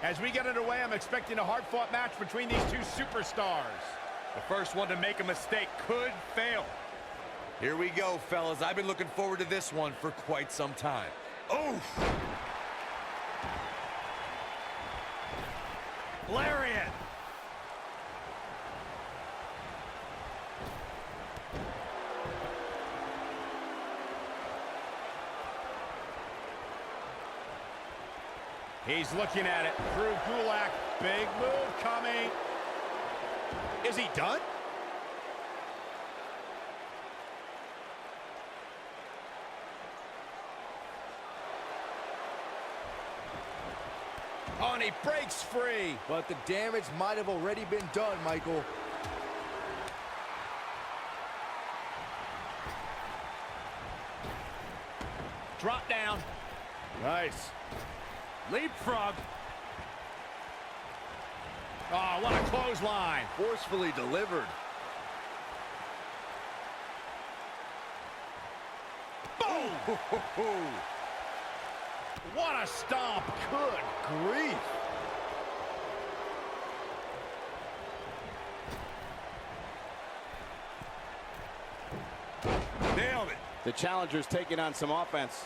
As we get underway, I'm expecting a hard-fought match between these two superstars. The first one to make a mistake could fail. Here we go, fellas. I've been looking forward to this one for quite some time. Oof! Lariat! He's looking at it. Drew Gulak, big move coming. Is he done? Oh, and he breaks free. But the damage might have already been done, Michael. Drop down. Nice. Leapfrog. Oh, what a clothesline. Forcefully delivered. Boom! What a stomp. Good grief. Nailed it. The challenger's taking on some offense.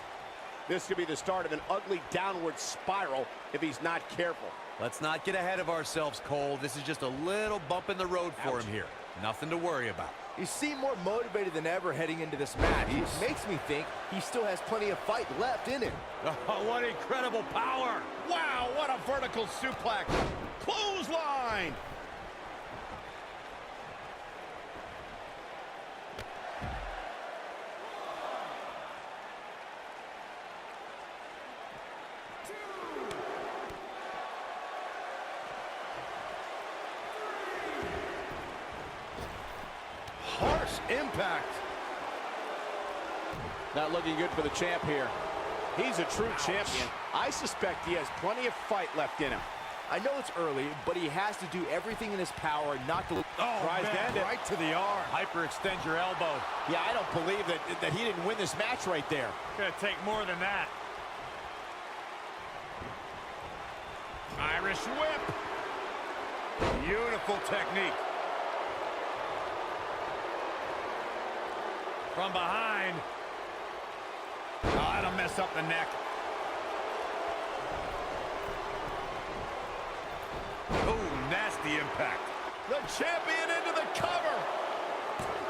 This could be the start of an ugly downward spiral if he's not careful. Let's not get ahead of ourselves, Cole. This is just a little bump in the road for him here. Nothing to worry about. He seemed more motivated than ever heading into this match. It makes me think he still has plenty of fight left in him. Oh, what incredible power! Wow, what a vertical suplex. Clothesline. Harsh impact. Not looking good for the champ here. He's a true champion. I suspect he has plenty of fight left in him. I know it's early, but he has to do everything in his power not to... Tries to end it. Right to the arm. Hyperextend your elbow. Yeah, I don't believe that he didn't win this match right there. Gonna take more than that. Irish whip. Beautiful technique. From behind. Oh, that'll mess up the neck. Oh, nasty impact. The champion into the cover.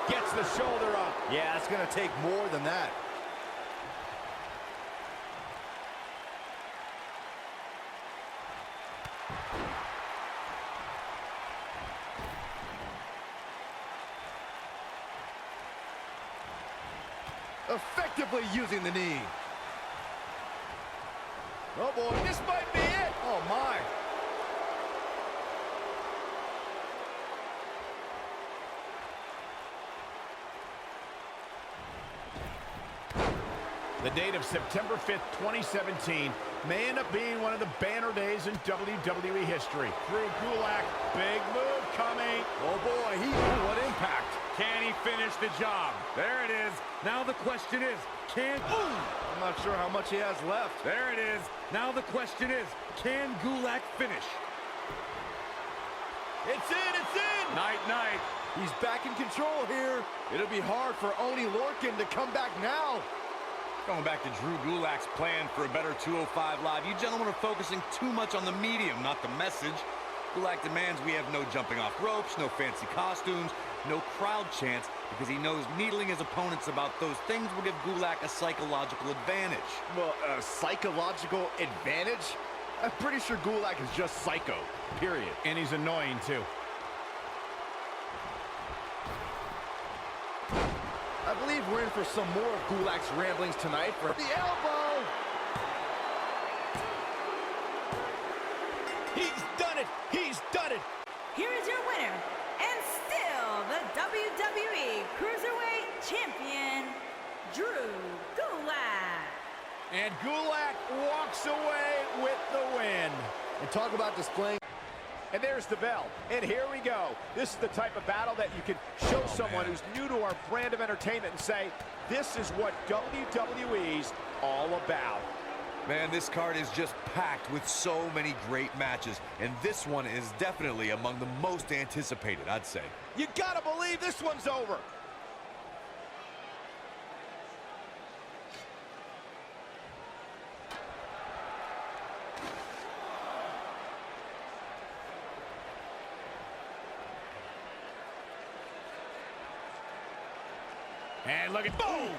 Gets the shoulder up. Yeah, it's going to take more than that. Effectively using the knee. Oh boy, this might be it. Oh my. The date of September 5th, 2017 may end up being one of the banner days in WWE history. Drew Gulak, big move coming. Oh boy, what impact. Can he finish the job? There it is. Now the question is, can... I'm not sure how much he has left. There it is. Now the question is, can Gulak finish? It's in, it's in. Night, night. He's back in control here. It'll be hard for Oni Lorcan to come back now. Going back to Drew Gulak's plan for a better 205 Live, you gentlemen are focusing too much on the medium, not the message. Gulak demands we have no jumping off ropes, no fancy costumes, no crowd chants, because he knows needling his opponents about those things will give Gulak a psychological advantage. Well, a psychological advantage? I'm pretty sure Gulak is just psycho, period. And he's annoying, too. I believe we're in for some more of Gulak's ramblings tonight for the elbow. He's done it. He's done it. Here is your winner, and still the WWE Cruiserweight Champion, Drew Gulak. And Gulak walks away with the win. And talk about displaying. And there's the bell. And here we go. This is the type of battle that you can show someone who's new to our brand of entertainment and say, this is what WWE's all about. Man, this card is just packed with so many great matches, and this one is definitely among the most anticipated, I'd say. You gotta believe this one's over. And look at boom!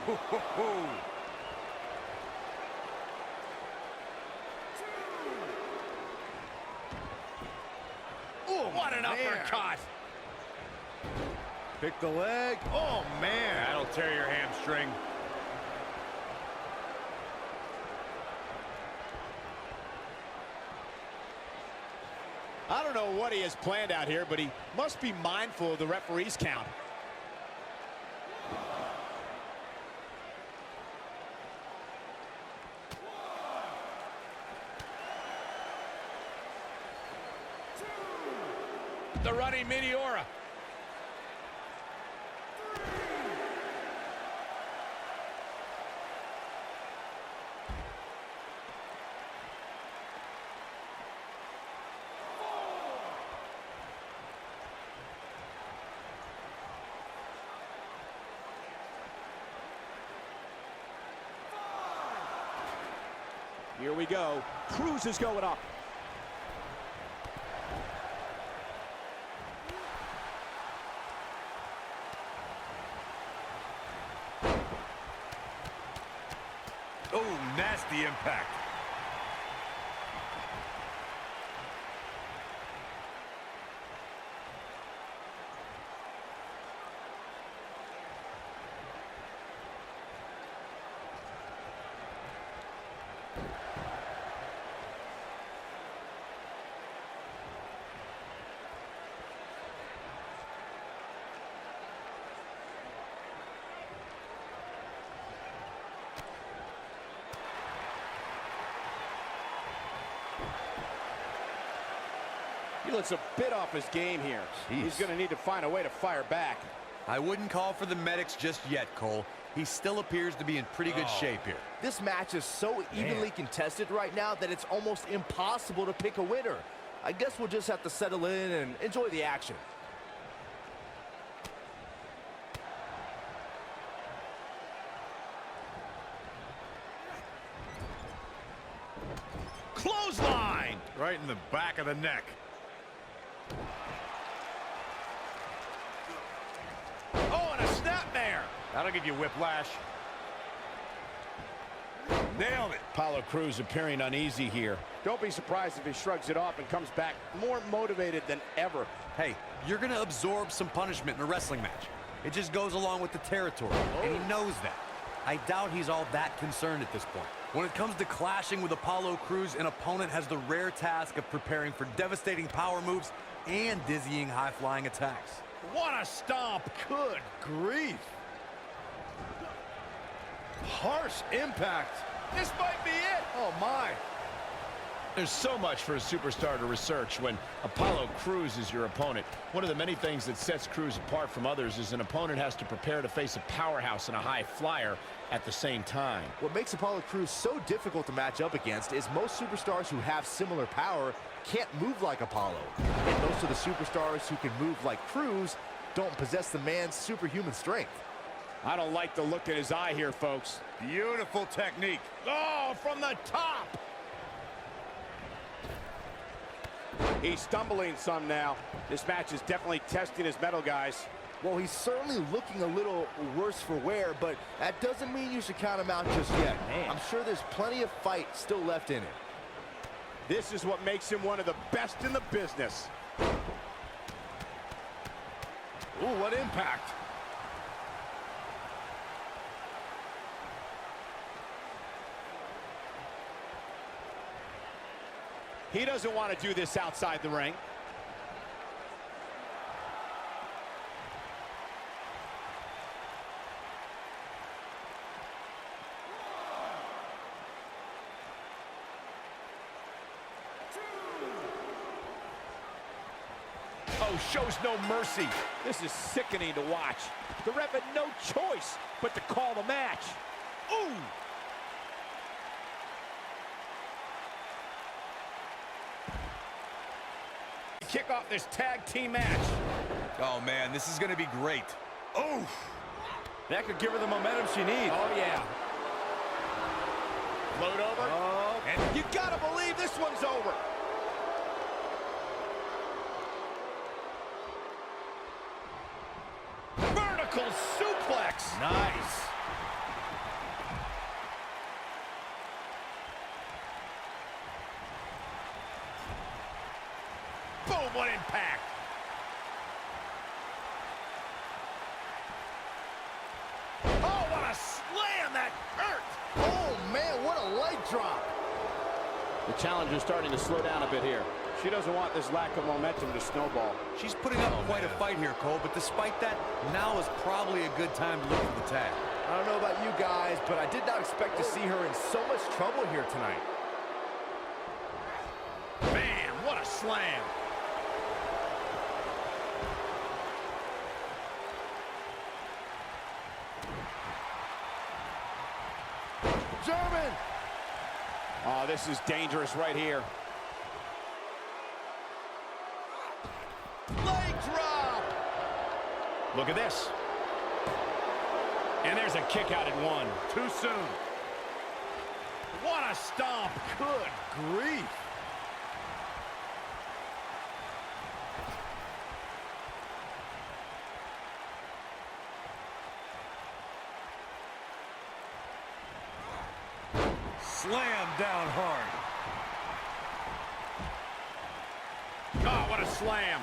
Oh, What an man. uppercut! Pick the leg. Oh, man. That'll tear your hamstring. I don't know what he has planned out here, but he must be mindful of the referee's count. The running Meteora. Here we go. Cruz is going up. Oh, nasty impact. He looks a bit off his game here. Jeez. He's going to need to find a way to fire back. I wouldn't call for the medics just yet, Cole. He still appears to be in pretty good shape here. This match is so evenly contested right now that it's almost impossible to pick a winner. I guess we'll just have to settle in and enjoy the action. Clothesline! Right in the back of the neck. Oh, and a snapmare. That'll give you whiplash. Nailed it. Apollo Crews appearing uneasy here. Don't be surprised if he shrugs it off and comes back more motivated than ever. Hey, you're going to absorb some punishment in a wrestling match. It just goes along with the territory, and he knows that. I doubt he's all that concerned at this point. When it comes to clashing with Apollo Crews, an opponent has the rare task of preparing for devastating power moves and dizzying high-flying attacks. What a stomp. Good grief. Harsh impact. This might be it. Oh, my. There's so much for a superstar to research when Apollo Crews is your opponent. One of the many things that sets Crews apart from others is an opponent has to prepare to face a powerhouse and a high flyer at the same time. What makes Apollo Crews so difficult to match up against is most superstars who have similar power can't move like Apollo. And most of the superstars who can move like Crews don't possess the man's superhuman strength. I don't like the look in his eye here, folks. Beautiful technique. Oh, from the top. He's stumbling some now. This match is definitely testing his mettle, guys. Well, he's certainly looking a little worse for wear, but that doesn't mean you should count him out just yet. I'm sure there's plenty of fight still left in it. This is what makes him one of the best in the business. Ooh, what impact. He doesn't want to do this outside the ring. Oh, shows no mercy. This is sickening to watch. The ref had no choice but to call the match. Ooh! kick off this tag team match. Oh, man, this is going to be great. Oh! That could give her the momentum she needs. Oh, yeah. Float over. Oh, and you gotta believe this one's over. Vertical suplex. Nice. Boom, what impact. Oh, what a slam that hurt. Oh, man, what a leg drop. The challenger's starting to slow down a bit here. She doesn't want this lack of momentum to snowball. She's putting up quite a fight here, Cole, but despite that, now is probably a good time to look for the tag. I don't know about you guys, but I did not expect to see her in so much trouble here tonight. Man, what a slam. German. Oh, this is dangerous right here. Leg drop. Look at this. And there's a kick out at one. Too soon. What a stomp. Good grief. Slam down hard. Oh, what a slam.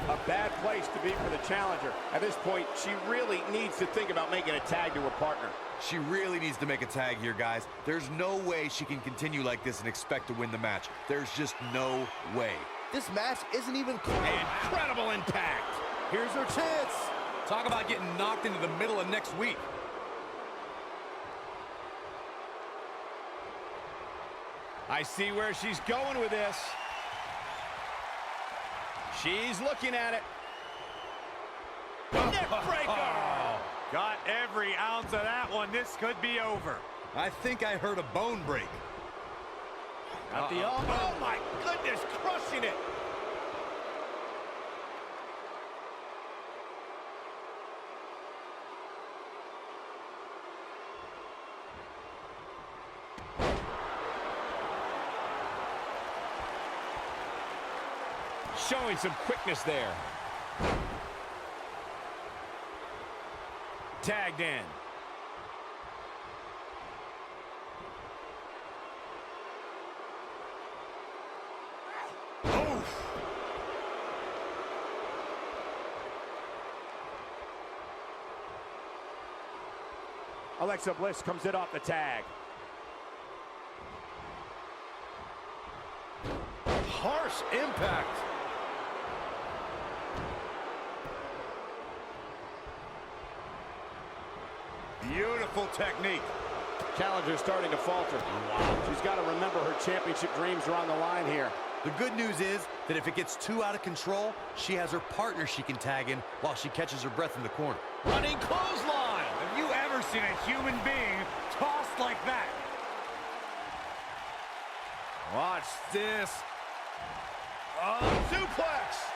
A bad place to be for the challenger. At this point, she really needs to think about making a tag to her partner. She really needs to make a tag here, guys. There's no way she can continue like this and expect to win the match. There's just no way. This match isn't even close. Incredible impact. Here's her chance. Talk about getting knocked into the middle of next week. I see where she's going with this. She's looking at it. Neck breaker! Got every ounce of that one. This could be over. I think I heard a bone break. Got the elbow. Oh, my goodness, crushing it. Showing some quickness there. Tagged in. Alexa Bliss comes in off the tag. Harsh impact. Beautiful technique. Challenger's starting to falter. Wow. She's got to remember her championship dreams are on the line here. The good news is that if it gets too out of control, she has her partner she can tag in while she catches her breath in the corner. Running clothesline. Have you ever seen a human being tossed like that? Watch this. Suplex.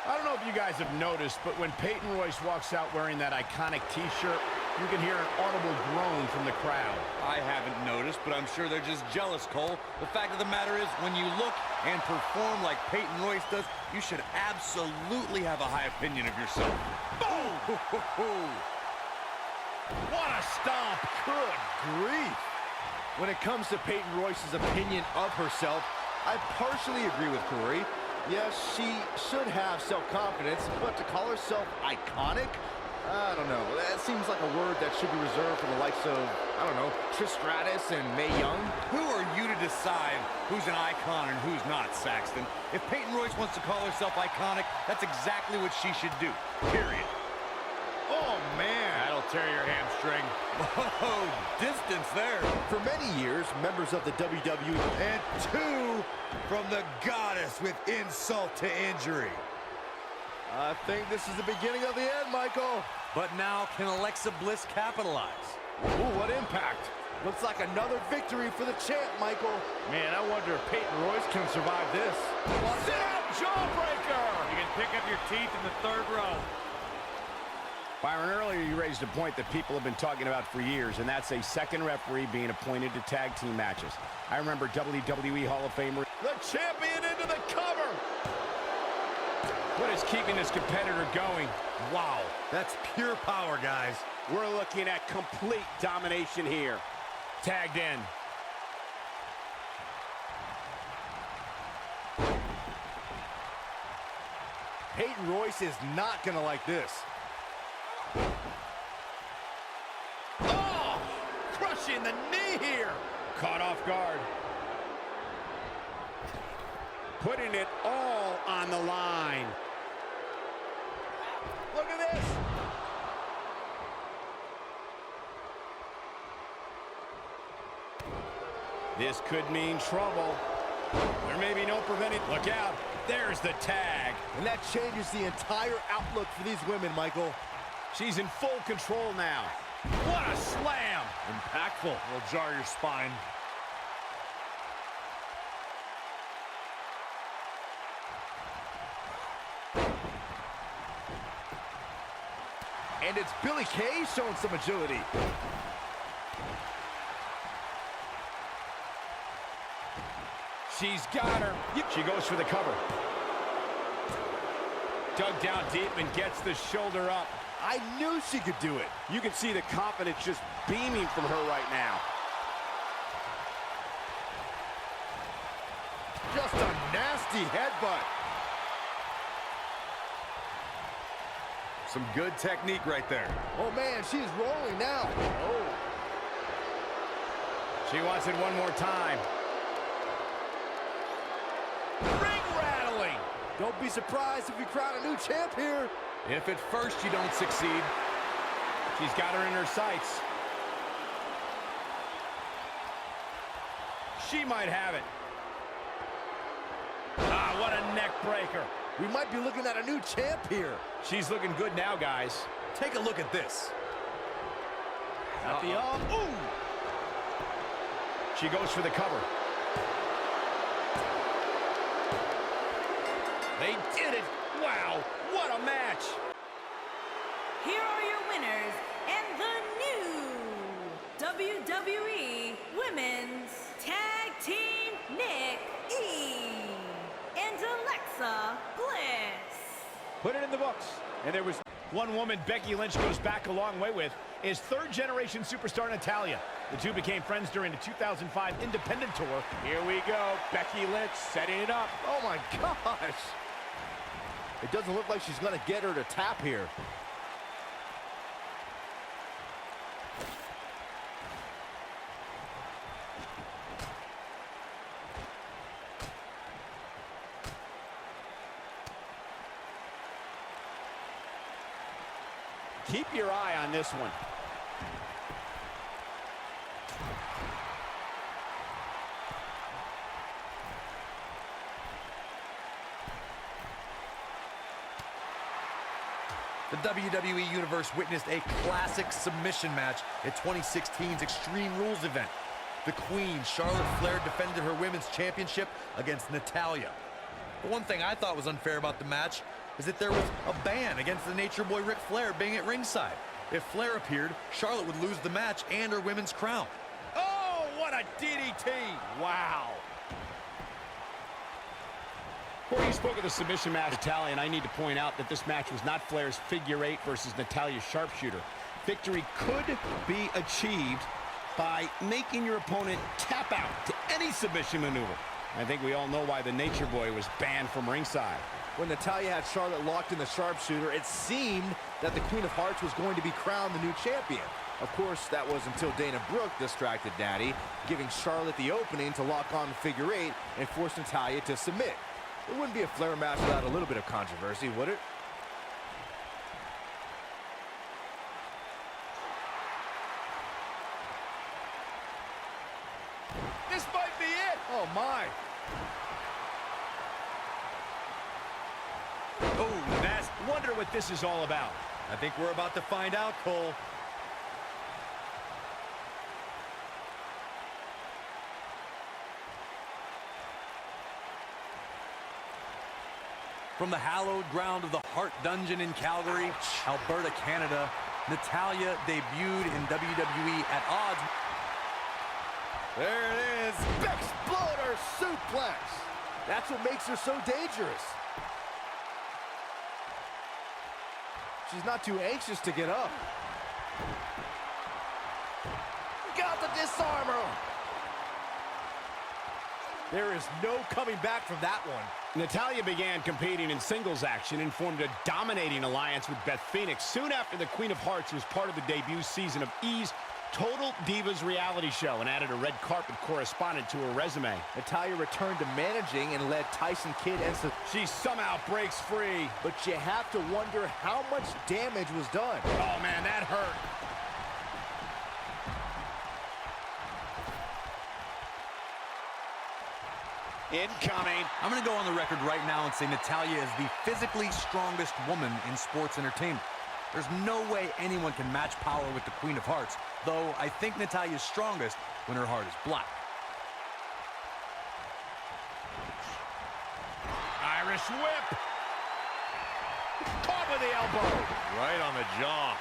I don't know if you guys have noticed, but when Peyton Royce walks out wearing that iconic T-shirt, you can hear an audible groan from the crowd. I haven't noticed, but I'm sure they're just jealous, Cole. The fact of the matter is, when you look and perform like Peyton Royce does, you should absolutely have a high opinion of yourself. Boom! What a stomp. Good grief. When it comes to Peyton Royce's opinion of herself, I partially agree with Corey. Yes, she should have self-confidence, but to call herself iconic? I don't know. That seems like a word that should be reserved for the likes of, I don't know, Trish Stratus and Mae Young. Who are you to decide who's an icon and who's not, Saxton? If Peyton Royce wants to call herself iconic, that's exactly what she should do, period. Oh, man. That'll tear your hamstring. Oh, distance there. For many years, members of the WWE... And two from the goddess with insult to injury. I think this is the beginning of the end, Michael. But now, can Alexa Bliss capitalize? Ooh, what impact. Looks like another victory for the champ, Michael. Man, I wonder if Peyton Royce can survive this. Sit out jawbreaker. You can pick up your teeth in the third row. Byron, earlier you raised a point that people have been talking about for years, and that's a second referee being appointed to tag team matches. I remember WWE Hall of Famer. The champion into the cover. What is keeping this competitor going? Wow, that's pure power, guys. We're looking at complete domination here. Tagged in. Peyton Royce is not gonna like this. Oh! Crushing the knee here. Caught off guard. Putting it all on the line. Look at this. This could mean trouble. There may be no preventing. Look out. There's the tag. And that changes the entire outlook for these women, Michael. She's in full control now. What a slam. Impactful. Will jar your spine. And it's Billie Kay showing some agility. She's got her. She goes for the cover. Dug down deep and gets the shoulder up. I knew she could do it. You can see the confidence just beaming from her right now. Just a nasty headbutt. Some good technique right there. Oh man, she's rolling now. Oh. She wants it one more time. Ring rattling. Don't be surprised if we crown a new champ here. If at first you don't succeed, she's got her in her sights. She might have it. Ah, what a neck breaker. We might be looking at a new champ here. She's looking good now, guys. Take a look at this. At the arm. Ooh! She goes for the cover. They did it! Wow, what a match! Here are your winners and the new WWE Women's Tag Team Nick E. and Alexa Bliss. Put it in the books. And there was one woman Becky Lynch goes back a long way with is third-generation superstar Natalya. The two became friends during the 2005 Independent Tour. Here we go. Becky Lynch setting it up. Oh my gosh. It doesn't look like she's gonna get her to tap here. Keep your eye on this one. The WWE Universe witnessed a classic submission match at 2016's Extreme Rules event. The Queen, Charlotte Flair, defended her Women's Championship against Natalya. The one thing I thought was unfair about the match is that there was a ban against the Nature Boy Ric Flair being at ringside. If Flair appeared, Charlotte would lose the match and her women's crown. Oh, what a DDT! Wow! Before you spoke of the submission match, Natalya, and I need to point out that this match was not Flair's figure eight versus Natalya's sharpshooter. Victory could be achieved by making your opponent tap out to any submission maneuver. I think we all know why the Nature Boy was banned from ringside. When Natalya had Charlotte locked in the sharpshooter, it seemed that the Queen of Hearts was going to be crowned the new champion. Of course, that was until Dana Brooke distracted Natty, giving Charlotte the opening to lock on the figure eight and force Natalya to submit. It wouldn't be a Flair match without a little bit of controversy, would it? This might be it! Oh, my! Oh, that's... Wonder what this is all about. I think we're about to find out, Cole. From the hallowed ground of the Heart Dungeon in Calgary, Alberta, Canada, Natalya debuted in WWE at odds. There it is. Exploder suplex. That's what makes her so dangerous. She's not too anxious to get up. Got the disarmer. There is no coming back from that one. Natalya began competing in singles action and formed a dominating alliance with Beth Phoenix soon after the Queen of Hearts was part of the debut season of E's Total Divas reality show and added a red carpet correspondent to her resume. Natalya returned to managing and led Tyson Kidd and she somehow breaks free. but you have to wonder how much damage was done. Oh man, that hurt. Incoming. I'm going to go on the record right now and say Natalya is the physically strongest woman in sports entertainment. There's no way anyone can match power with the Queen of Hearts, though I think Natalya is strongest when her heart is black. Irish whip. Caught with the elbow. Right on the jaw.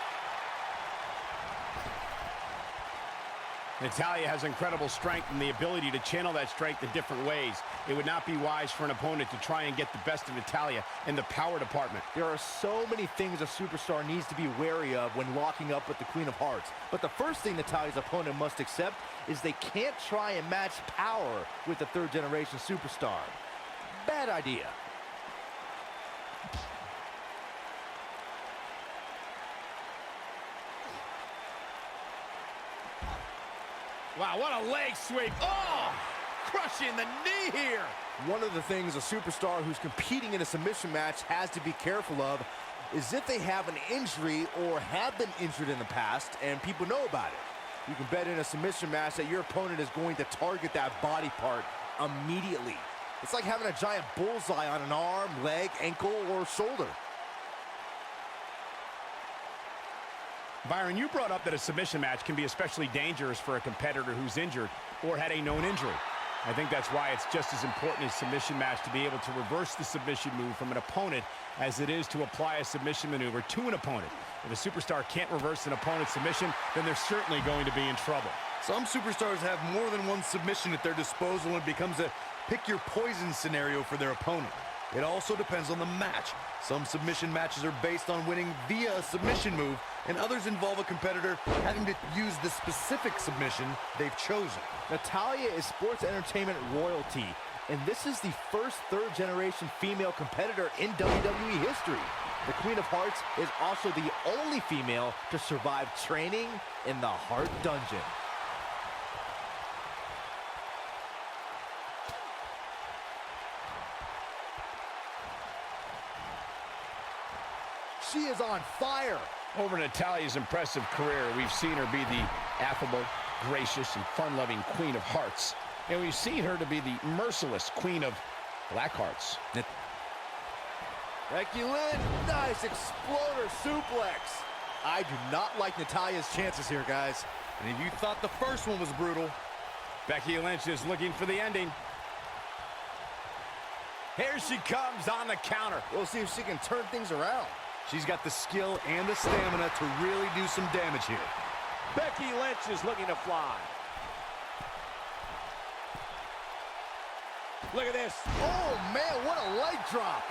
Natalya has incredible strength and the ability to channel that strength in different ways. It would not be wise for an opponent to try and get the best of Natalya in the power department. There are so many things a superstar needs to be wary of when locking up with the Queen of Hearts. But the first thing Natalya's opponent must accept is they can't try and match power with the third-generation superstar. Bad idea. Wow, what a leg sweep. Oh, crushing the knee here. One of the things a superstar who's competing in a submission match has to be careful of is if they have an injury or have been injured in the past and people know about it. You can bet in a submission match that your opponent is going to target that body part immediately. It's like having a giant bullseye on an arm, leg, ankle, or shoulder. Byron, you brought up that a submission match can be especially dangerous for a competitor who's injured or had a known injury. I think that's why it's just as important in a submission match to be able to reverse the submission move from an opponent as it is to apply a submission maneuver to an opponent. If a superstar can't reverse an opponent's submission, then they're certainly going to be in trouble. Some superstars have more than one submission at their disposal and it becomes a pick-your-poison scenario for their opponent. It also depends on the match. Some submission matches are based on winning via a submission move, and others involve a competitor having to use the specific submission they've chosen. Natalya is sports entertainment royalty, and this is the first third-generation female competitor in WWE history. The Queen of Hearts is also the only female to survive training in the Heart Dungeon. She is on fire. Over Natalya's impressive career, we've seen her be the affable, gracious, and fun-loving Queen of Hearts. And we've seen her to be the merciless Queen of Black Hearts. Becky Lynch, nice exploder suplex. I do not like Natalya's chances here, guys. And if you thought the first one was brutal, Becky Lynch is looking for the ending. Here she comes on the counter. We'll see if she can turn things around. she's got the skill and the stamina to really do some damage here. Becky Lynch is looking to fly. Look at this. Oh, man, what a leg drop.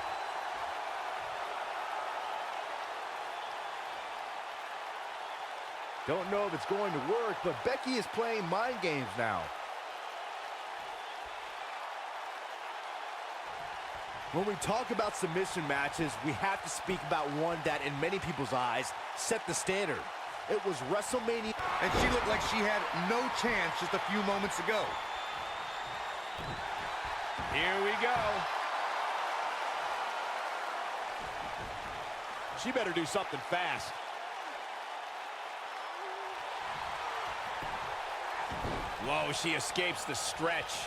Don't know if it's going to work, but Becky is playing mind games now. When we talk about submission matches, we have to speak about one that, in many people's eyes, set the standard. It was WrestleMania. And she looked like she had no chance just a few moments ago. Here we go. She better do something fast. Whoa, she escapes the stretch.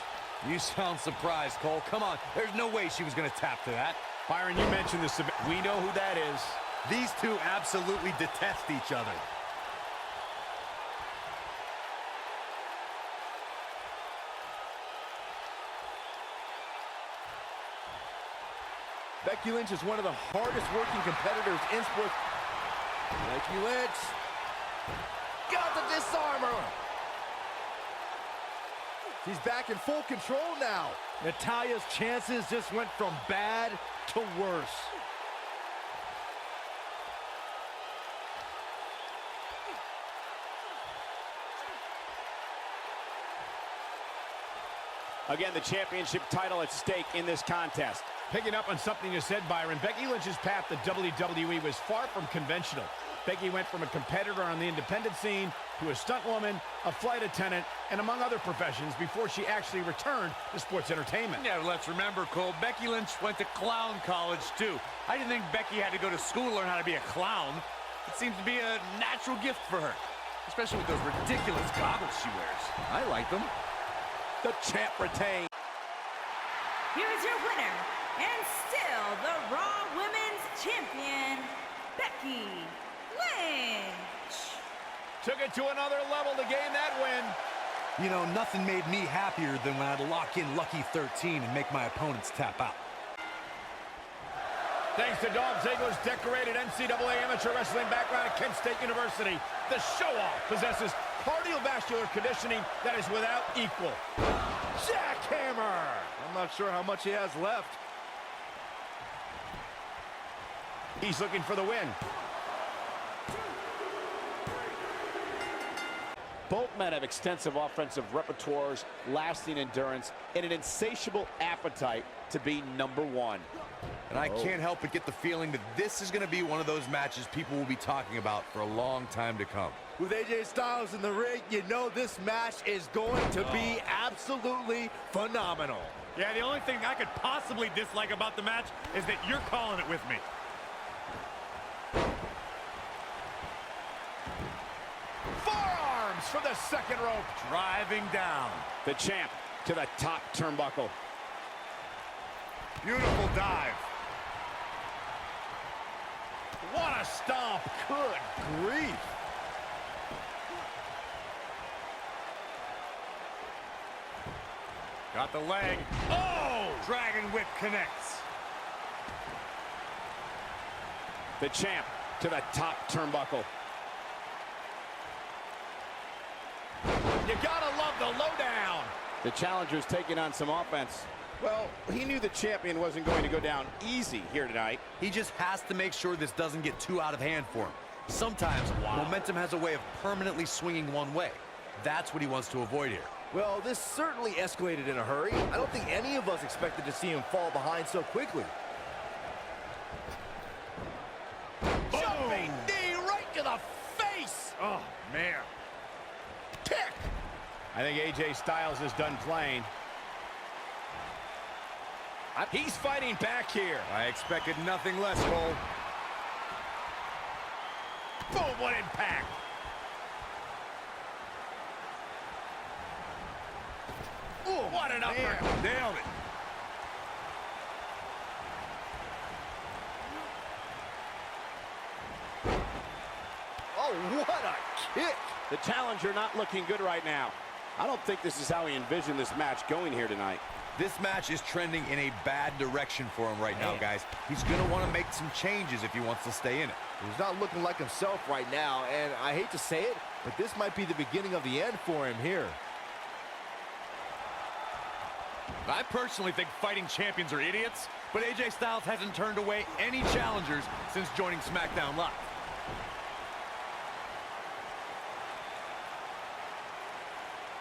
You sound surprised, Cole. Come on, there's no way she was going to tap to that. Byron, you mentioned this. We know who that is. These two absolutely detest each other. Becky Lynch is one of the hardest working competitors in sports. Becky Lynch got the disarmer. She's back in full control now. Natalya's chances just went from bad to worse. Again, the championship title at stake in this contest. Picking up on something you said, Byron, Becky Lynch's path to WWE was far from conventional. Becky went from a competitor on the independent scene to a stunt woman, a flight attendant, and among other professions before she actually returned to sports entertainment. Yeah, let's remember, Cole, Becky Lynch went to clown college, too. I didn't think Becky had to go to school to learn how to be a clown. It seems to be a natural gift for her, especially with those ridiculous goggles she wears. I like them. The champ retains. Here's your winner, and still the Raw Women's Champion, Becky Lynch. Took it to another level to gain that win. You know, nothing made me happier than when I'd lock in Lucky 13 and make my opponents tap out. Thanks to Dolph Ziggler's decorated NCAA amateur wrestling background at Kent State University, the show-off possesses cardiovascular conditioning that is without equal. Jackhammer! I'm not sure how much he has left. He's looking for the win. Both men have extensive offensive repertoires, lasting endurance, and an insatiable appetite to be #1. And I can't help but get the feeling that this is going to be one of those matches people will be talking about for a long time to come. With AJ Styles in the ring, you know this match is going to be absolutely phenomenal. Yeah, the only thing I could possibly dislike about the match is that you're calling it with me. Forearms from the second rope. Driving down. The champ to the top turnbuckle. Beautiful dive. What a stomp. Good grief. Got the leg. Oh! Dragon Whip connects. The champ to the top turnbuckle. You gotta love the lowdown. The challenger's taking on some offense. Well, he knew the champion wasn't going to go down easy here tonight. He just has to make sure this doesn't get too out of hand for him. Sometimes momentum has a way of permanently swinging one way. That's what he wants to avoid here. Well, this certainly escalated in a hurry. I don't think any of us expected to see him fall behind so quickly. Jumping knee right to the face. Oh, man. Kick. I think AJ Styles is done playing. He's fighting back here. I expected nothing less, Cole. Boom, what impact. Ooh, what an upper. Nailed it. Oh, what a kick! The challenger not looking good right now. I don't think this is how he envisioned this match going here tonight. This match is trending in a bad direction for him right now, guys. He's going to want to make some changes if he wants to stay in it. He's not looking like himself right now, and I hate to say it, but this might be the beginning of the end for him here. I personally think fighting champions are idiots, but AJ Styles hasn't turned away any challengers since joining SmackDown Live.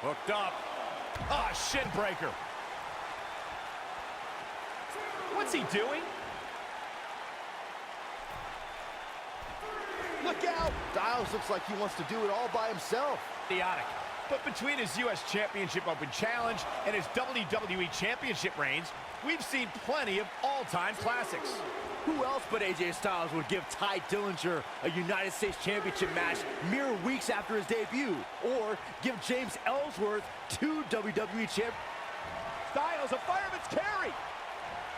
Hooked up. Ah, shin breaker. What's he doing? Look out! Styles looks like he wants to do it all by himself. Idiotic. But between his U.S. Championship Open Challenge and his WWE Championship reigns, we've seen plenty of all-time classics. Who else but AJ Styles would give Ty Dillinger a United States Championship match mere weeks after his debut? Or give James Ellsworth 2 WWE champ... Styles, a fireman's carry!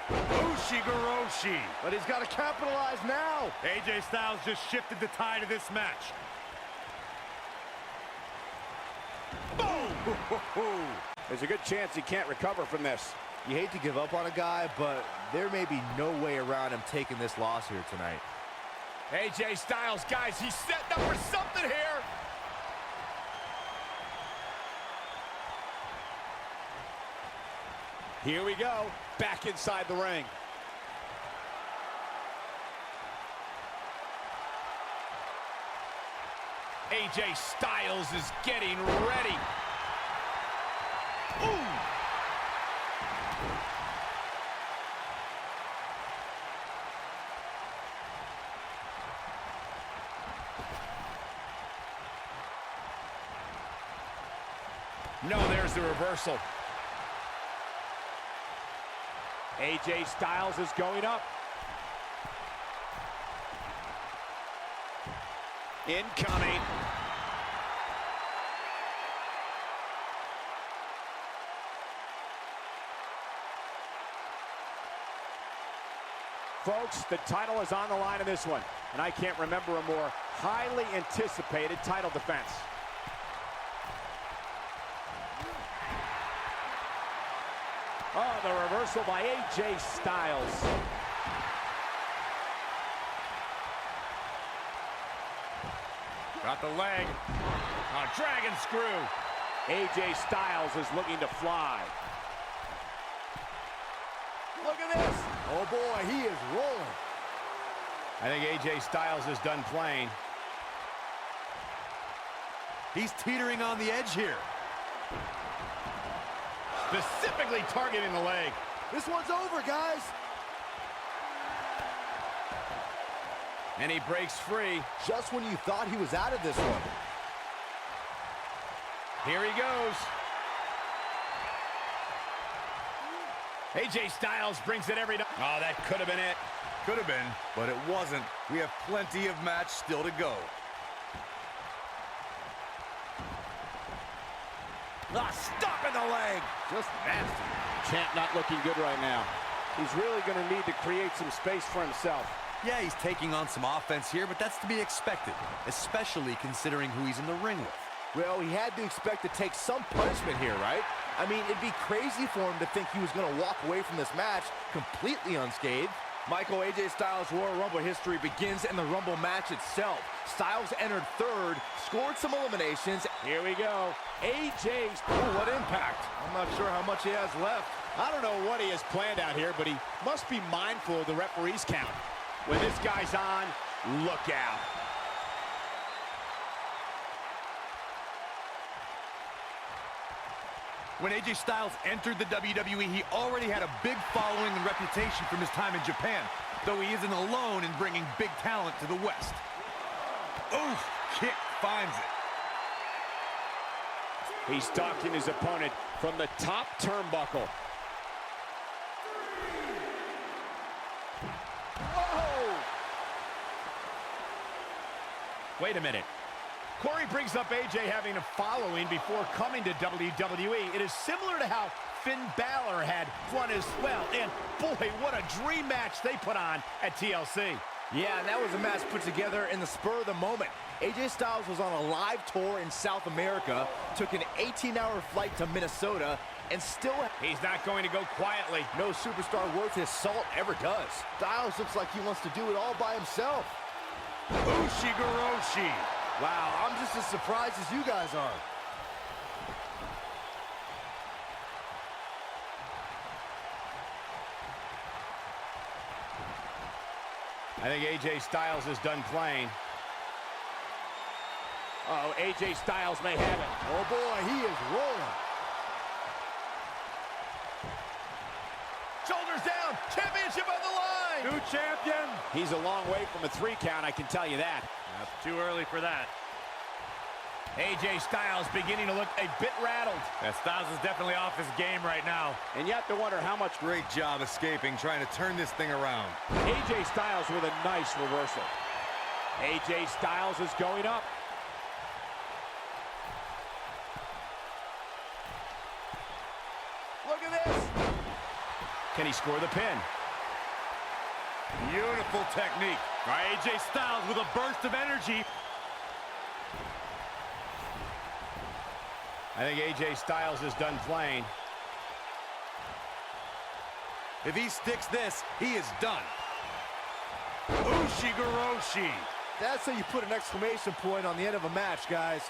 Ushigoroshi. But he's got to capitalize now. AJ Styles just shifted the tide of this match. Boom! There's a good chance he can't recover from this. You hate to give up on a guy, but there may be no way around him taking this loss here tonight. AJ Styles, guys, he's setting up for something here. Here we go, back inside the ring. AJ Styles is getting ready. Ooh! No, there's the reversal. AJ Styles is going up. Incoming. Folks, the title is on the line in this one, and I can't remember a more highly anticipated title defense. Oh, the reversal by AJ Styles. Got the leg. A dragon screw. AJ Styles is looking to fly. Look at this. Oh, boy, he is rolling. I think AJ Styles is done playing. He's teetering on the edge here. Specifically targeting the leg. This one's over, guys. And he breaks free. Just when you thought he was out of this one. Here he goes. AJ Styles brings it every time. Oh, that could have been it. Could have been, but it wasn't. We have plenty of match still to go. Stop in the leg. Just nasty. Champ not looking good right now. He's really going to need to create some space for himself. Yeah, he's taking on some offense here, but that's to be expected, especially considering who he's in the ring with. Well, he had to expect to take some punishment here, right? I mean, it'd be crazy for him to think he was going to walk away from this match completely unscathed. Michael, AJ Styles' Royal Rumble history begins in the Rumble match itself. Styles entered third, scored some eliminations. Here we go. AJ's... Ooh, what impact. I'm not sure how much he has left. I don't know what he has planned out here, but he must be mindful of the referee's count. When this guy's on, look out. When AJ Styles entered the WWE, he already had a big following and reputation from his time in Japan, though he isn't alone in bringing big talent to the West. Oof, kick finds it. He's stalking his opponent from the top turnbuckle. Whoa! Wait a minute. Corey brings up AJ having a following before coming to WWE. It is similar to how Finn Balor had one as well. And boy, what a dream match they put on at TLC. Yeah, and that was a match put together in the spur of the moment. AJ Styles was on a live tour in South America, took an 18-hour flight to Minnesota, and still... He's not going to go quietly. No superstar worth his salt ever does. Styles looks like he wants to do it all by himself. Ushigoroshi. Wow, I'm just as surprised as you guys are. I think AJ Styles is done playing. Uh-oh, AJ Styles may have it. Oh boy, he is rolling. Shoulders down, championship on the line. New champion. He's a long way from a 3 count, I can tell you that. That's too early for that. AJ Styles beginning to look a bit rattled. Yeah, Styles is definitely off his game right now. And you have to wonder how much... Great job escaping, trying to turn this thing around. AJ Styles with a nice reversal. AJ Styles is going up. Look at this. Can he score the pin? Beautiful technique. All right, AJ Styles with a burst of energy. I think AJ Styles is done playing. If he sticks this, he is done. Ushigoroshi. That's how you put an exclamation point on the end of a match, guys.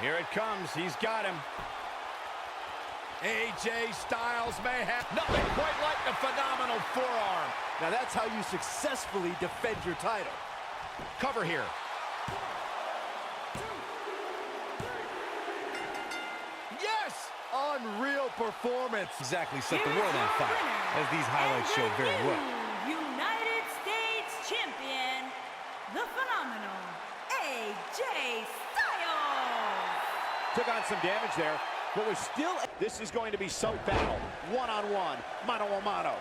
Here it comes. He's got him. AJ Styles may have nothing quite like the phenomenal forearm. Now that's how you successfully defend your title. Cover here. Yes! Unreal performance. Exactly set the world on fire, as these highlights show very well. United States Champion, the phenomenal AJ Styles. Took on some damage there, but was still... This is going to be some battle. One-on-one, mano-a-mano.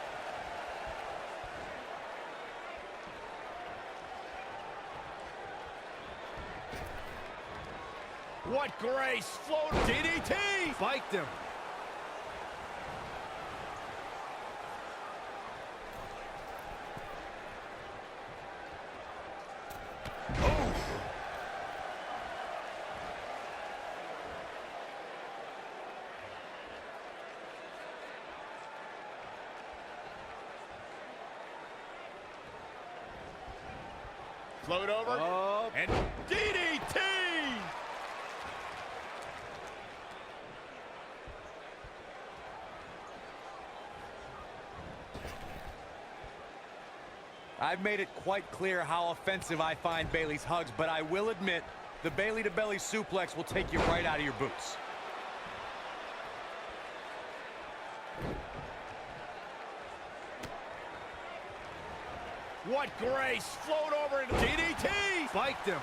What grace! Float DDT! Spiked him. Float over. And DDT! I've made it quite clear how offensive I find Bayley's hugs, but I will admit, the belly-to-belly suplex will take you right out of your boots. What grace! Float over into DDT! Spiked him.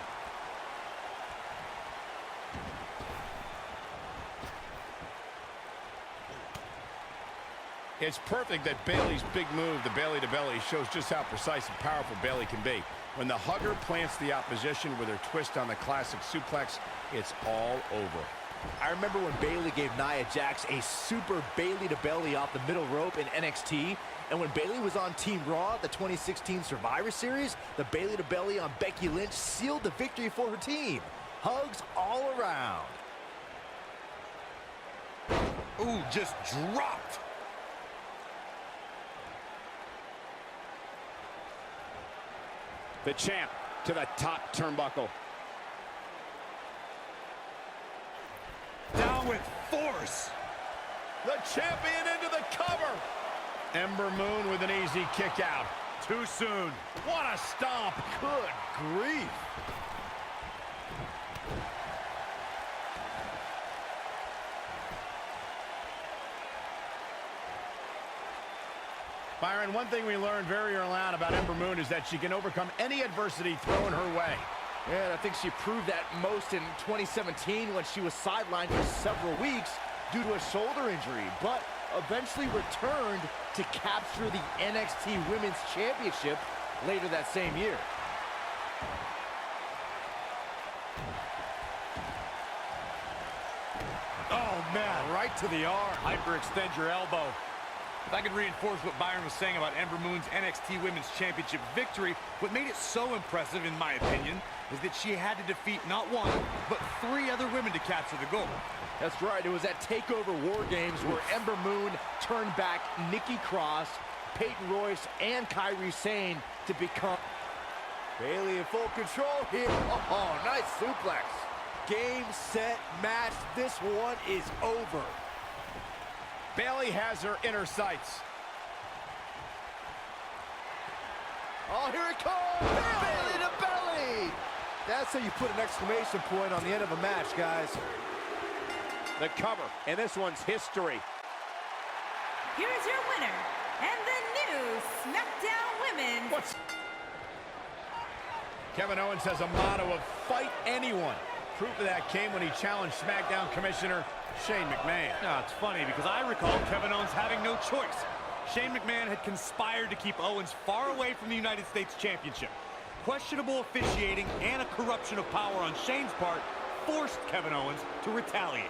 It's perfect that Bayley's big move, the belly-to-belly, shows just how precise and powerful Bayley can be. When the hugger plants the opposition with her twist on the classic suplex, it's all over. I remember when Bayley gave Nia Jax a super Bayley-to-belly off the middle rope in NXT, and when Bayley was on Team Raw, the 2016 Survivor Series, the Bayley-to-belly on Becky Lynch sealed the victory for her team. Hugs all around. Ooh, just dropped. The champ to the top turnbuckle. Down with force. The champion into the cover. Ember Moon with an easy kick out. Too soon. What a stomp. Good grief. Byron, one thing we learned very early on about Ember Moon is that she can overcome any adversity thrown her way. Yeah, and I think she proved that most in 2017 when she was sidelined for several weeks due to a shoulder injury, but eventually returned to capture the NXT Women's Championship later that same year. Oh, man, right to the arm. Hyperextend your elbow. If I could reinforce what Byron was saying about Ember Moon's NXT Women's Championship victory, what made it so impressive, in my opinion, is that she had to defeat not one, but 3 other women to capture the gold. That's right. It was at TakeOver War Games where Ember Moon turned back Nikki Cross, Peyton Royce, and Kairi Sane to become... Bayley in full control here. Oh, nice suplex. Game, set, match. This one is over. Bayley has her inner sights. Oh, here it comes! Bayley to belly! That's how you put an exclamation point on the end of a match, guys. The cover, and this one's history. Here's your winner, and the new SmackDown Women's... Kevin Owens has a motto of fight anyone. Proof of that came when he challenged SmackDown Commissioner Shane McMahon. No, it's funny because I recall Kevin Owens having no choice. Shane McMahon had conspired to keep Owens far away from the United States Championship. Questionable officiating and a corruption of power on Shane's part forced Kevin Owens to retaliate.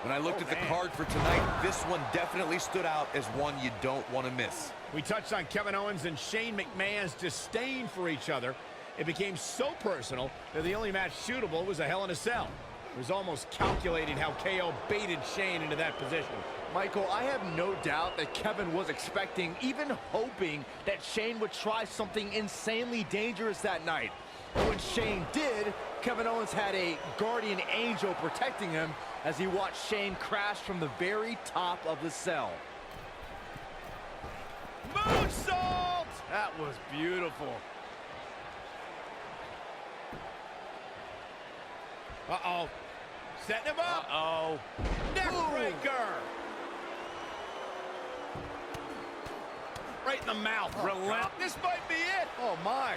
When I looked at the card for tonight, this one definitely stood out as one you don't want to miss. We touched on Kevin Owens and Shane McMahon's disdain for each other. It became so personal that the only match suitable was a Hell in a Cell. It was almost calculating how KO baited Shane into that position. Michael, I have no doubt that Kevin was expecting, even hoping, that Shane would try something insanely dangerous that night. But when Shane did, Kevin Owens had a guardian angel protecting him as he watched Shane crash from the very top of the cell. Moonsault! That was beautiful. Uh-oh. Setting him up. Uh-oh. Neckbreaker. Right in the mouth. Oh, This might be it. Oh, my.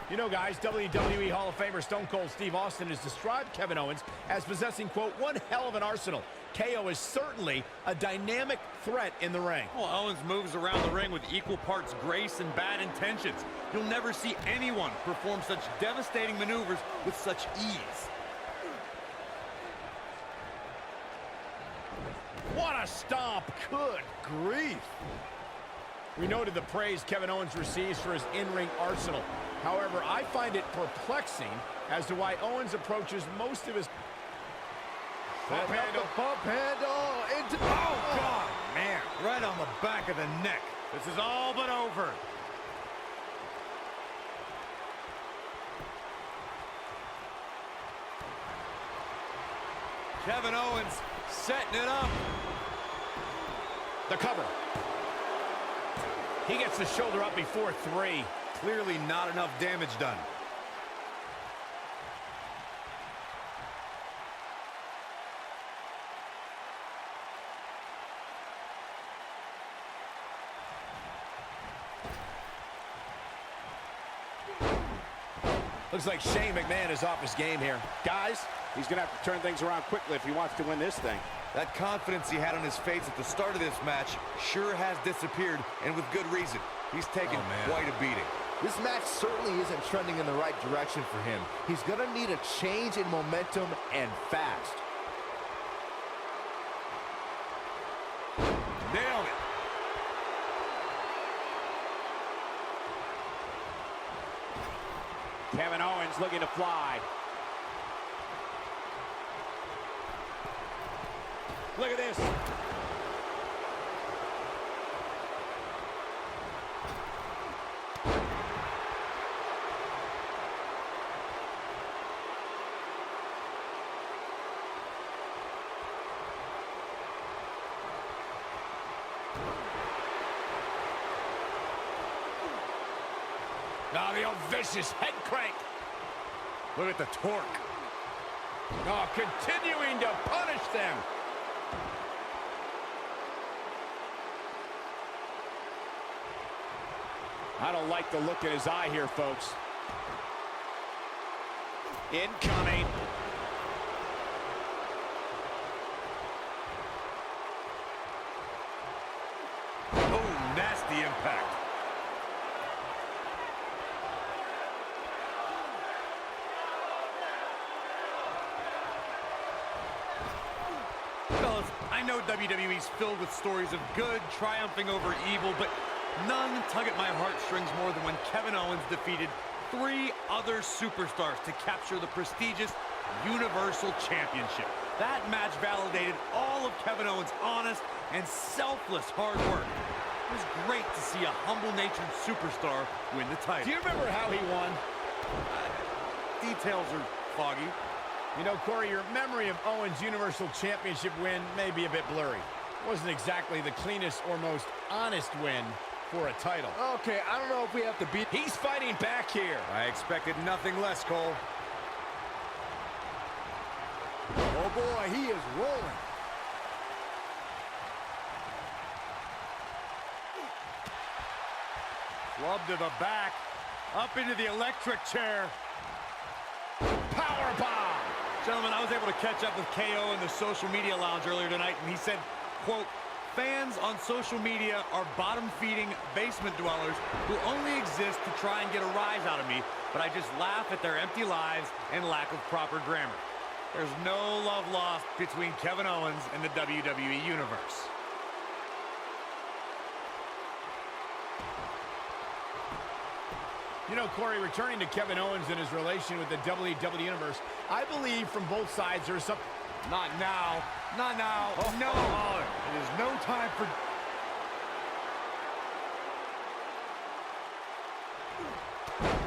You know, guys, WWE Hall of Famer Stone Cold Steve Austin has described Kevin Owens as possessing, quote, one hell of an arsenal. KO is certainly a dynamic threat in the ring. Well, Owens moves around the ring with equal parts grace and bad intentions. You'll never see anyone perform such devastating maneuvers with such ease. What a stomp. Good grief. We noted the praise Kevin Owens receives for his in-ring arsenal. However, I find it perplexing as to why Owens approaches most of his... Bump handle into... Oh, God, man, right on the back of the neck. This is all but over. Kevin Owens setting it up. The cover. He gets the shoulder up before 3. Clearly not enough damage done. Looks like Shane McMahon is off his game here. Guys, he's going to have to turn things around quickly if he wants to win this thing. That confidence he had on his face at the start of this match sure has disappeared, and with good reason. He's taken quite a beating. This match certainly isn't trending in the right direction for him. He's going to need a change in momentum and fast. Nailed it. Kevin Owens looking to fly. Look at this. Now the old vicious head crank. Look at the torque. Oh, continuing to punish them. I don't like the look in his eye here, folks. Incoming. Oh, nasty impact. Fellas, I know WWE's filled with stories of good triumphing over evil, but none tug at my heartstrings more than when Kevin Owens defeated 3 other superstars to capture the prestigious Universal Championship. That match validated all of Kevin Owens' honest and selfless hard work. It was great to see a humble-natured superstar win the title. Do you remember how he won? Details are foggy. You know, Corey, your memory of Owens' Universal Championship win may be a bit blurry. It wasn't exactly the cleanest or most honest win for a title. Okay, I don't know if we have to beat... He's fighting back here. I expected nothing less, Cole. Oh, boy, he is rolling. Club to the back, up into the electric chair. Power bomb. Gentlemen, I was able to catch up with KO in the social media lounge earlier tonight, and he said, quote, fans on social media are bottom-feeding basement dwellers who only exist to try and get a rise out of me, but I just laugh at their empty lives and lack of proper grammar. There's no love lost between Kevin Owens and the WWE Universe. You know, Corey, returning to Kevin Owens and his relation with the WWE Universe, I believe from both sides there's some... Not now. Not now. Oh, no. oh. It is no time for...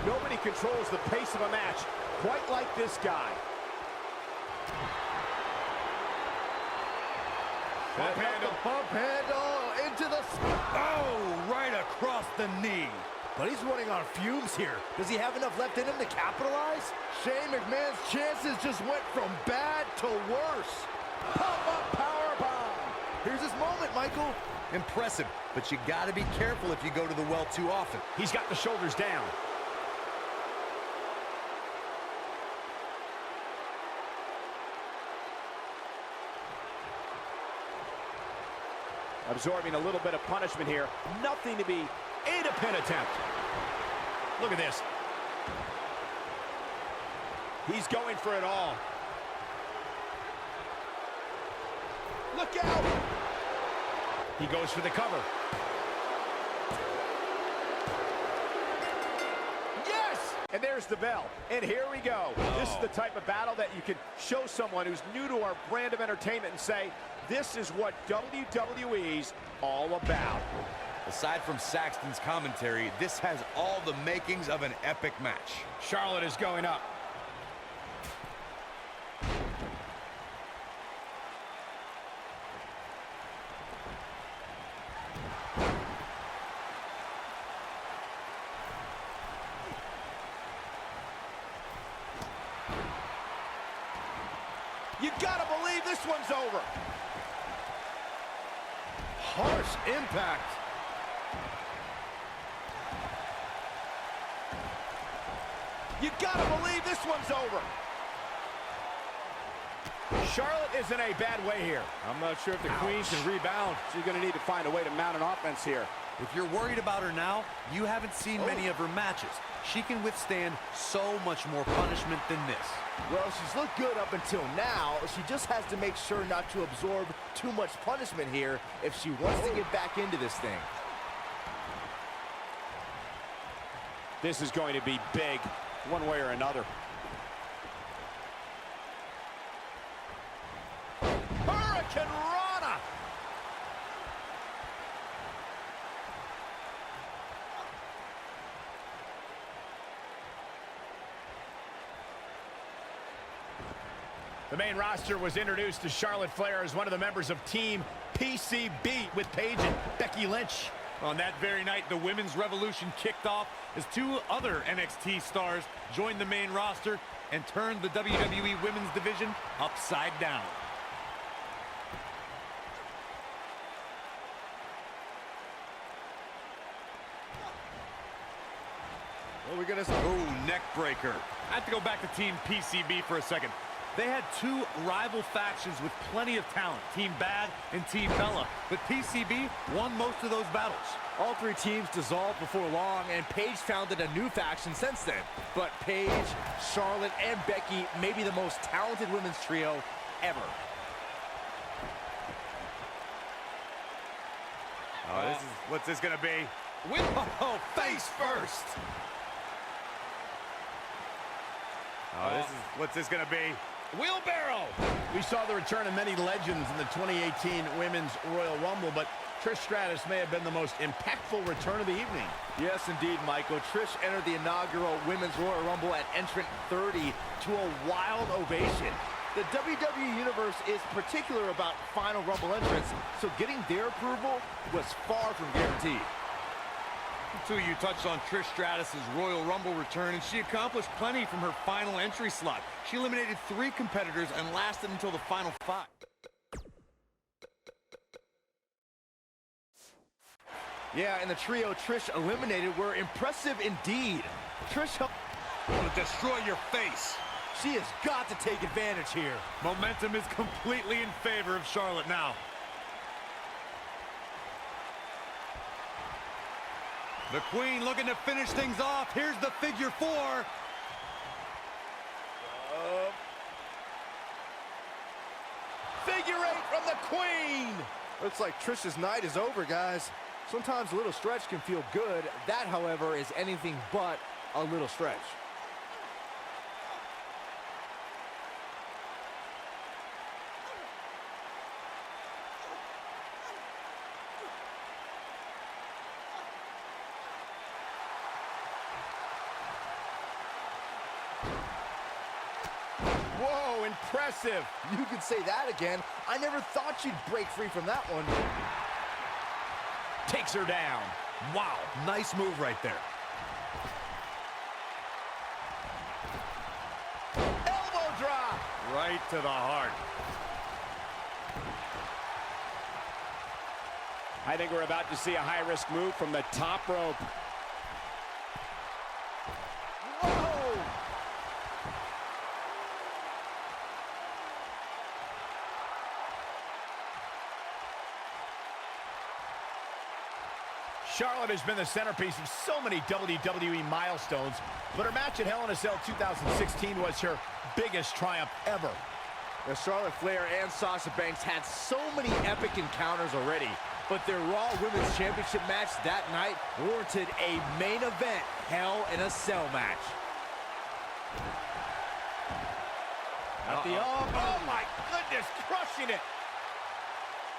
Nobody controls the pace of a match quite like this guy. Bump handle into the... Oh, right across the knee. But he's running on fumes here. Does he have enough left in him to capitalize? Shane McMahon's chances just went from bad to worse. Pop-up powerbomb. Here's his moment, Michael. Impressive, but you gotta be careful if you go to the well too often. He's got the shoulders down. Absorbing a little bit of punishment here. Nothing to be... And a pin attempt. Look at this. He's going for it all. Look out! He goes for the cover. Yes! And there's the bell. And here we go. This is the type of battle that you can show someone who's new to our brand of entertainment and say, this is what WWE's all about. Aside from Saxton's commentary, this has all the makings of an epic match. Charlotte is going up. You gotta believe this one's over. Harsh impact. You gotta believe this one's over. Charlotte is in a bad way here. I'm not sure if the Queen can rebound. She's gonna need to find a way to mount an offense here. If you're worried about her now, you haven't seen many of her matches. She can withstand so much more punishment than this. Well, she's looked good up until now. She just has to make sure not to absorb too much punishment here if she wants to get back into this thing. This is going to be big, one way or another. Hurricane Rana. The main roster was introduced to Charlotte Flair as one of the members of Team PCB with Paige and Becky Lynch. On that very night, the Women's Revolution kicked off as two other NXT stars joined the main roster and turned the WWE Women's Division upside down. What are we gonna say? Oh, neck breaker. I have to go back to Team PCB for a second. They had two rival factions with plenty of talent, Team Bad and Team Bella, but PCB won most of those battles. All three teams dissolved before long, and Paige founded a new faction since then. But Paige, Charlotte, and Becky may be the most talented women's trio ever. Oh, what's this gonna be? Oh, face first. Oh, what's this gonna be? Wheelbarrow. We saw the return of many legends in the 2018 Women's Royal Rumble, but Trish Stratus may have been the most impactful return of the evening. Yes, indeed, Michael. Trish entered the inaugural Women's Royal Rumble at entrant 30 to a wild ovation. The WWE Universe is particular about Final Rumble entrants, so getting their approval was far from guaranteed. Two of you touched on Trish Stratus' Royal Rumble return, and she accomplished plenty from her final entry slot. She eliminated 3 competitors and lasted until the final 5. Yeah, and the trio Trish eliminated were impressive indeed. Trish Want to destroy your face. She has got to take advantage here. Momentum is completely in favor of Charlotte now. The Queen looking to finish things off. Here's the figure 4. Figure 8 from the Queen. Looks like Trish's night is over, guys. Sometimes a little stretch can feel good. That, however, is anything but a little stretch. Whoa, impressive. You could say that again. I never thought you'd break free from that one. Takes her down. Wow, nice move right there. Elbow drop. Right to the heart. I think we're about to see a high-risk move from the top rope. Whoa! Charlotte has been the centerpiece of so many WWE milestones, but her match at Hell in a Cell 2016 was her biggest triumph ever. The Charlotte Flair and Sasha Banks had so many epic encounters already, but their Raw Women's Championship match that night warranted a main event Hell in a Cell match. At the arm. Oh my goodness, crushing it.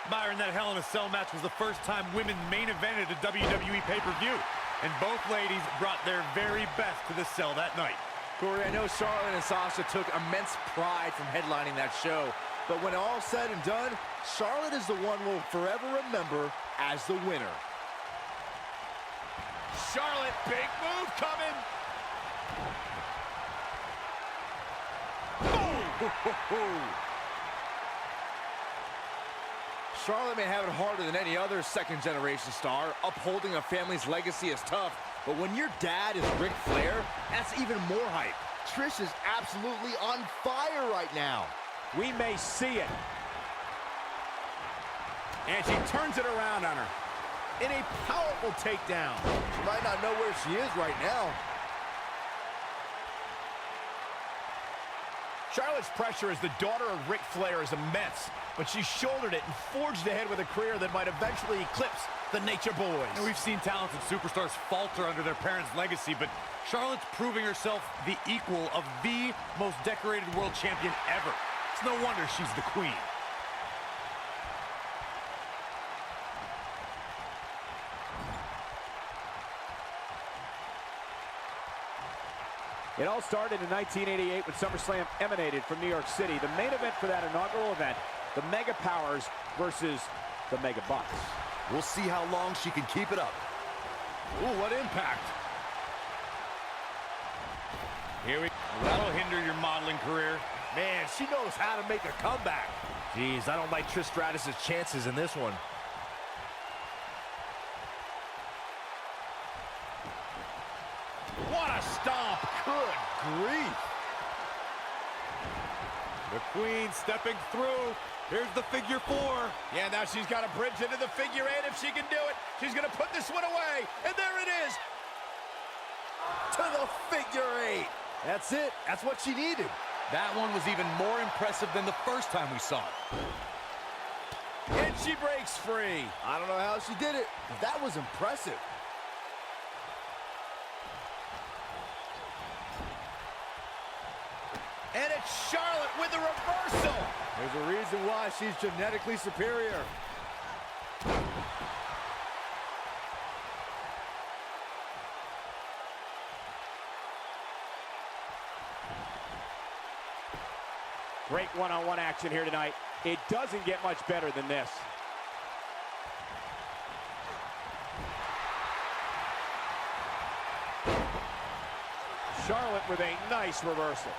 Byron, that Hell in a Cell match was the first time women main evented a WWE pay-per-view. And both ladies brought their very best to the Cell that night. Corey, I know Charlotte and Sasha took immense pride from headlining that show, but when all said and done, Charlotte is the one we'll forever remember as the winner. Charlotte, big move coming. Boom! Charlotte may have it harder than any other second-generation star. Upholding a family's legacy is tough, but when your dad is Ric Flair, that's even more hype. Trish is absolutely on fire right now. We may see it. And she turns it around on her in a powerful takedown. She might not know where she is right now. Charlotte's pressure as the daughter of Ric Flair is immense, but she shouldered it and forged ahead with a career that might eventually eclipse the Nature Boys. And we've seen talented superstars falter under their parents' legacy, but Charlotte's proving herself the equal of the most decorated world champion ever. It's no wonder she's the queen. It all started in 1988 when Summerslam emanated from New York City. The main event for that inaugural event, the Mega Powers versus the Mega Bucks. We'll see how long she can keep it up. Ooh, what impact. Here we go. That'll hinder your modeling career. Man, she knows how to make a comeback. Jeez, I don't like Trish Stratus's chances in this one. What a stomp. Good grief. The queen stepping through. Here's the figure 4. Yeah, now she's got a bridge into the figure 8 if she can do it. She's going to put this one away. And there it is. To the figure 8. That's it. That's what she needed. That one was even more impressive than the first time we saw it. And she breaks free. I don't know how she did it, but that was impressive. And it's Charlotte with a reversal. There's a reason why she's genetically superior. Great one-on-one action here tonight. It doesn't get much better than this. Charlotte with a nice reversal.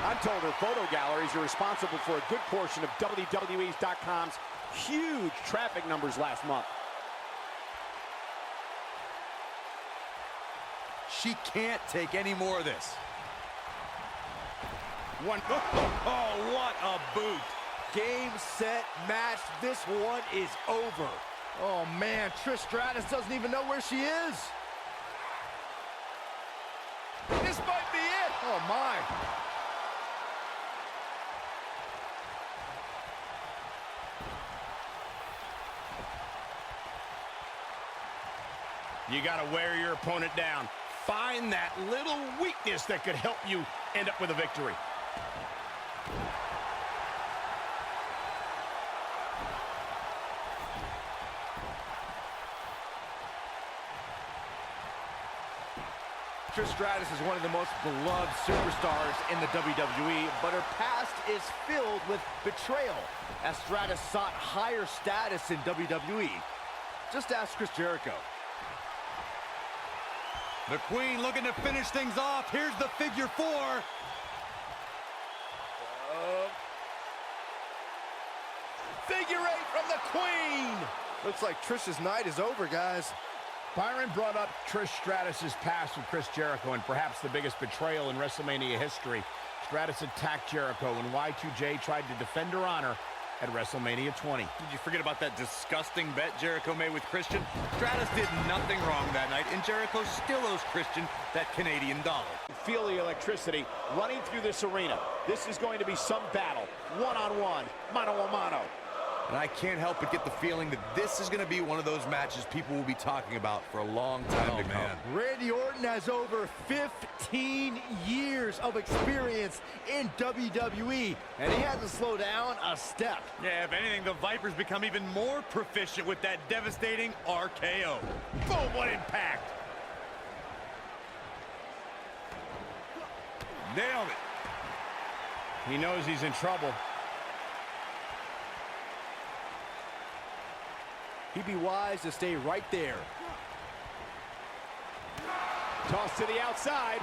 I'm told her photo galleries are responsible for a good portion of WWE's.com's huge traffic numbers last month. She can't take any more of this. One. Oh, what a boot. Game, set, match. This one is over. Oh, man. Trish Stratus doesn't even know where she is. This might be it. Oh, my. You got to wear your opponent down. Find that little weakness that could help you end up with a victory. Trish Stratus is one of the most beloved superstars in the WWE, but her past is filled with betrayal, as Stratus sought higher status in WWE. Just ask Chris Jericho. The Queen looking to finish things off. Here's the figure 4. Figure 8 from the Queen. Looks like Trish's night is over, guys. Byron brought up Trish Stratus's past with Chris Jericho and perhaps the biggest betrayal in WrestleMania history. Stratus attacked Jericho and Y2J tried to defend her honor at WrestleMania 20. Did you forget about that disgusting bet Jericho made with Christian? Stratus did nothing wrong that night, and Jericho still owes Christian that Canadian dollar. Feel the electricity running through this arena. This is going to be some battle. One-on-one, mano-a-mano. And I can't help but get the feeling that this is going to be one of those matches people will be talking about for a long time to come. Randy Orton has over 15 years of experience in WWE, and he hasn't slowed down a step. Yeah, if anything, the Vipers become even more proficient with that devastating RKO. Boom, what impact. Nailed it. He knows he's in trouble. He'd be wise to stay right there. Toss to the outside.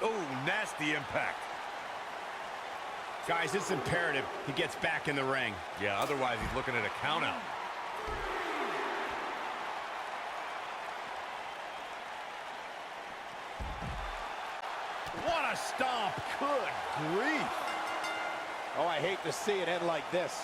Oh, nasty impact. Guys, it's imperative he gets back in the ring. Yeah, otherwise he's looking at a count out. What a stomp. Good grief. Oh, I hate to see it end like this.